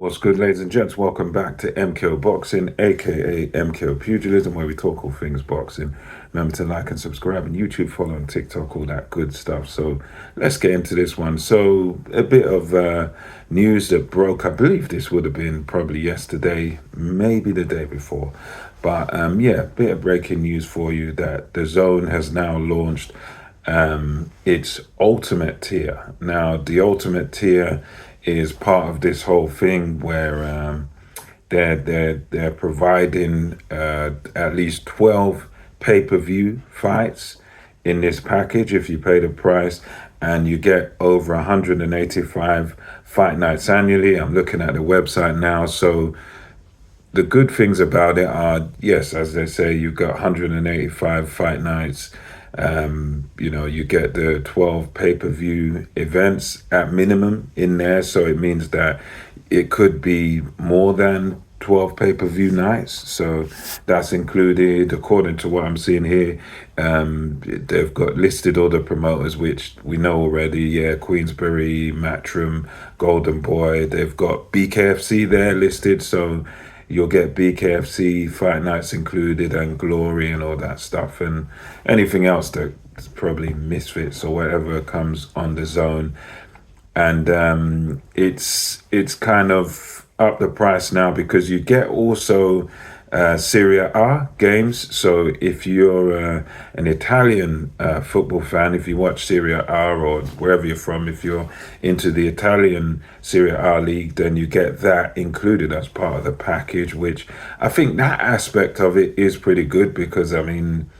What's good, ladies and gents? Welcome back to MKO Boxing, aka MKO Pugilism, where we talk all things boxing. Remember to like and subscribe on YouTube, follow on TikTok, all that good stuff. So let's get into this one. So a bit of news that broke. I believe this would have been probably yesterday, maybe the day before. But yeah, a bit of breaking news for you that Dazn has now launched its ultimate tier. Now, the ultimate tier is part of this whole thing where they're providing at least 12 pay-per-view fights in this package if you pay the price, and you get over 185 fight nights annually. I'm looking at the website now. So the good things about it are, yes, as they say, you've got 185 fight nights. You get the 12 pay-per-view events at minimum in there. So it means that it could be more than 12 pay-per-view nights. So that's included, according to what I'm seeing here. They've got listed all the promoters, which we know already. Yeah, Queensberry, Matchroom, Golden Boy. They've got BKFC there listed. So you'll get BKFC fight nights included, and Glory and all that stuff, and anything else that's probably Misfits or whatever comes on the zone. And it's kind of up the price now because you get also Serie A games. So if you're an Italian football fan, if you watch Serie A or wherever you're from, if you're into the Italian Serie A league, then you get that included as part of the package, which I think that aspect of it is pretty good because, I mean,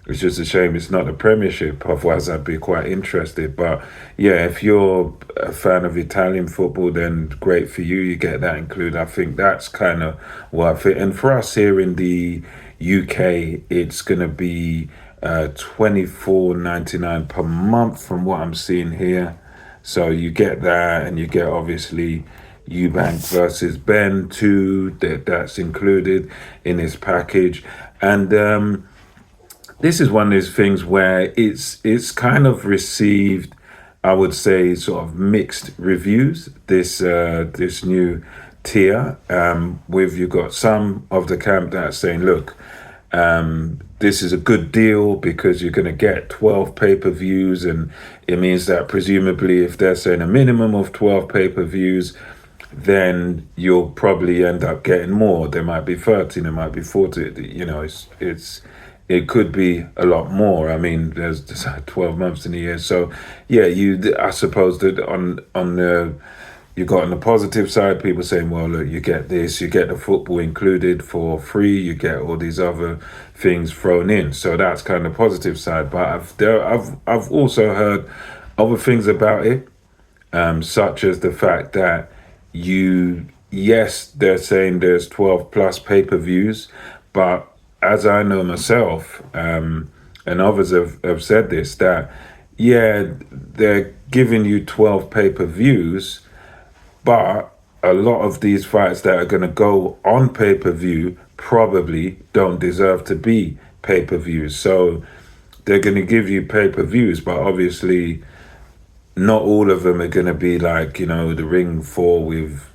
it's just a shame it's not a Premiership. Otherwise, I'd be quite interested. But yeah, if you're a fan of Italian football, then great for you. You get that included. I think that's kind of worth it. And for us here in the UK, it's going to be $24.99 per month from what I'm seeing here. So you get that, and you get obviously Eubank versus Ben too. That's included in this package. And this is one of those things where it's kind of received, I would say, sort of mixed reviews. This new tier, with you've got some of the camp that's saying, look, this is a good deal because you're going to get 12 pay-per-views, and it means that presumably if they're saying a minimum of 12 pay-per-views, then you'll probably end up getting more. There might be 13, there might be 40. It could be a lot more. I mean, there's 12 months in a year. So yeah, I suppose that on the, you got on the positive side, people saying, well, look, you get this, you get the football included for free, you get all these other things thrown in. So that's kind of positive side. But I've also heard other things about it, such as the fact that yes, they're saying there's 12 plus pay-per-views, but as I know myself, and others have said this, that, yeah, they're giving you 12 pay-per-views, but a lot of these fights that are going to go on pay-per-view probably don't deserve to be pay-per-views. So they're going to give you pay-per-views, but obviously not all of them are going to be like, the Ring 4 with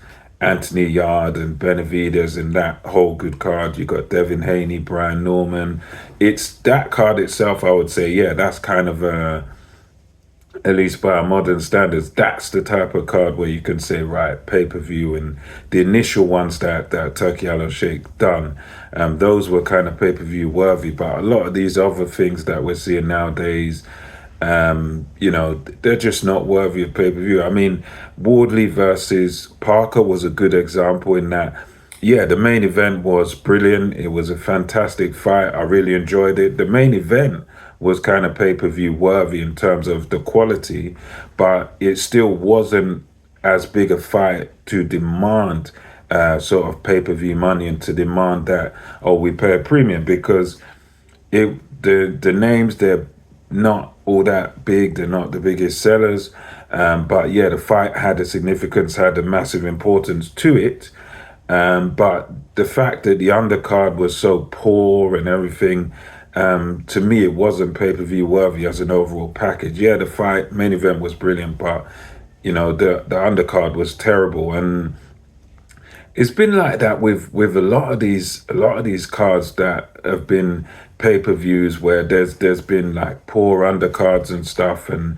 Anthony Yard and Benavides and that whole good card. You got Devin Haney, Brian Norman. It's that card itself, I would say, yeah, that's kind of at least by our modern standards, that's the type of card where you can say, right, pay-per-view. And the initial ones that Turkey Al Sheikh done, those were kind of pay-per-view worthy. But a lot of these other things that we're seeing nowadays, they're just not worthy of pay-per-view. I mean, Wardley versus Parker was a good example in that, yeah, the main event was brilliant. It was a fantastic fight. I really enjoyed it. The main event was kind of pay-per-view worthy in terms of the quality, but it still wasn't as big a fight to demand sort of pay-per-view money and to demand that, we pay a premium, because the names, they're not all that big. They're not the biggest sellers. But yeah, the fight had a significance, had a massive importance to it. But the fact that the undercard was so poor and everything, to me, it wasn't pay-per-view worthy as an overall package. Yeah, the fight main event was brilliant, but the undercard was terrible. And It's been like that with a lot of these cards that have been pay-per-views where there's been like poor undercards and stuff, and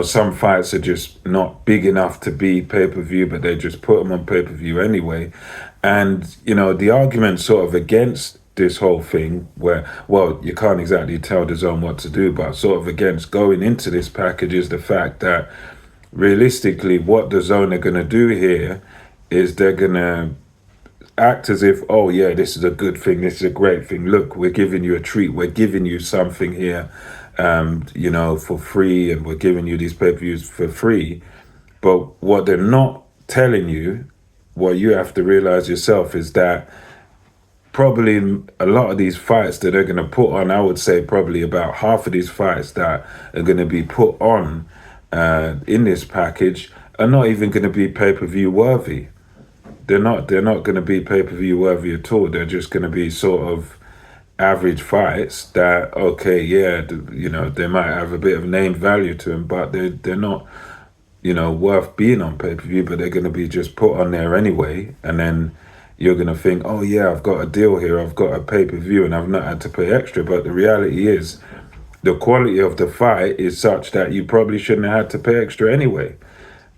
some fights are just not big enough to be pay-per-view, but they just put them on pay-per-view anyway. And the argument sort of against this whole thing, where, well, you can't exactly tell the zone what to do, but sort of against going into this package, is the fact that realistically what the zone are going to do here is they're going to act as if, oh yeah, this is a good thing, this is a great thing, look, we're giving you a treat, we're giving you something here, for free, and we're giving you these pay-per-views for free. But what they're not telling you, what you have to realize yourself, is that probably a lot of these fights that they're going to put on, I would say probably about half of these fights that are going to be put on in this package are not even going to be pay-per-view worthy. They're not going to be pay-per-view worthy at all. They're just going to be sort of average fights that, okay, yeah, they might have a bit of name value to them, but they're not worth being on pay-per-view. But they're going to be just put on there anyway, and then you're going to think, oh yeah, I've got a deal here, I've got a pay-per-view, and I've not had to pay extra. But the reality is, the quality of the fight is such that you probably shouldn't have had to pay extra anyway.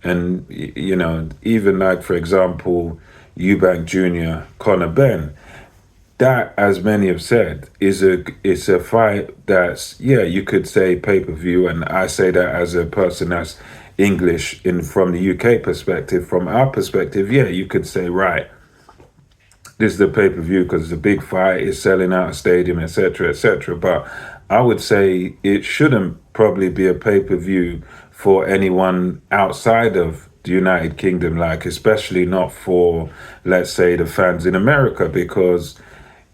And even like, for example, Eubank Jr., Conor Ben, that, as many have said, is a fight that's, yeah, you could say pay-per-view, and I say that as a person that's English in from the UK perspective. From our perspective, yeah, you could say, right, this is the pay-per-view because it's a big fight, it's selling out a stadium, etc., etc. But I would say it shouldn't probably be a pay-per-view for anyone outside of the United Kingdom, like especially not for, let's say, the fans in America, because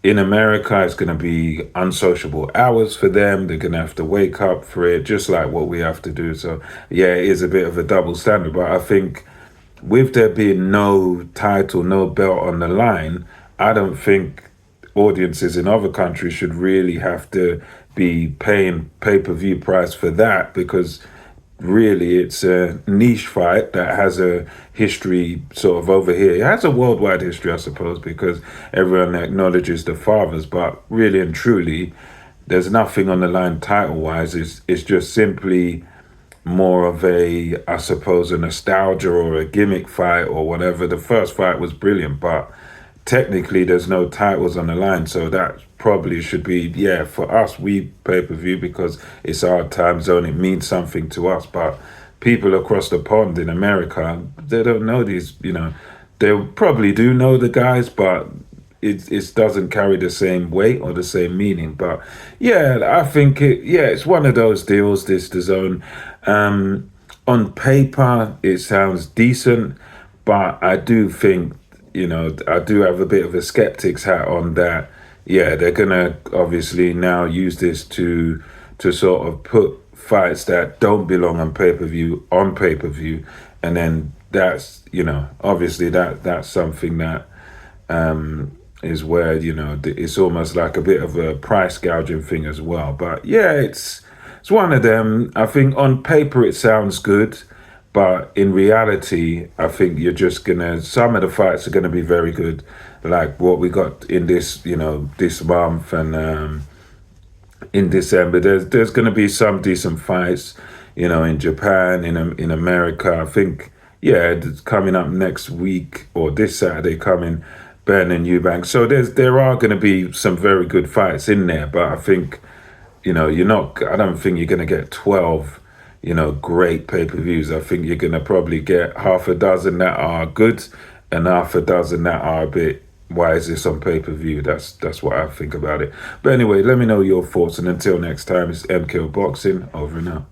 in America it's going to be unsociable hours for them. They're going to have to wake up for it, just like what we have to do. So yeah, it is a bit of a double standard, but I think with there being no title, no belt on the line, I don't think audiences in other countries should really have to be paying pay-per-view price for that, because really it's a niche fight that has a history sort of over here. It has a worldwide history, I suppose, because everyone acknowledges the fathers, but really and truly, there's nothing on the line title-wise. It's just simply more of a, I suppose, a nostalgia or a gimmick fight or whatever. The first fight was brilliant, but technically there's no titles on the line, so that probably should be, yeah, for us, we pay-per-view because it's our time zone, it means something to us. But people across the pond in America, they don't know these, they probably do know the guys, but it doesn't carry the same weight or the same meaning. But yeah, I think it's one of those deals, this DAZN. On paper it sounds decent, but I do think, I do have a bit of a skeptic's hat on that. Yeah, they're gonna obviously now use this to sort of put fights that don't belong on pay-per-view on pay-per-view, and then that's obviously that's something that is where it's almost like a bit of a price gouging thing as well. But yeah, it's one of them. I think on paper it sounds good, but in reality, I think you're just some of the fights are gonna be very good, like what we got in this, this month, and in December. There's gonna be some decent fights, in Japan, in America. I think, yeah, it's coming up next week or this Saturday coming, Ben and Eubank. So there are gonna be some very good fights in there, but I think, I don't think you're gonna get 12 great pay-per-views. I think you're going to probably get half a dozen that are good and half a dozen that are a bit, why is this on pay-per-view? That's what I think about it. But anyway, let me know your thoughts, and until next time, it's MK Boxing, over and out.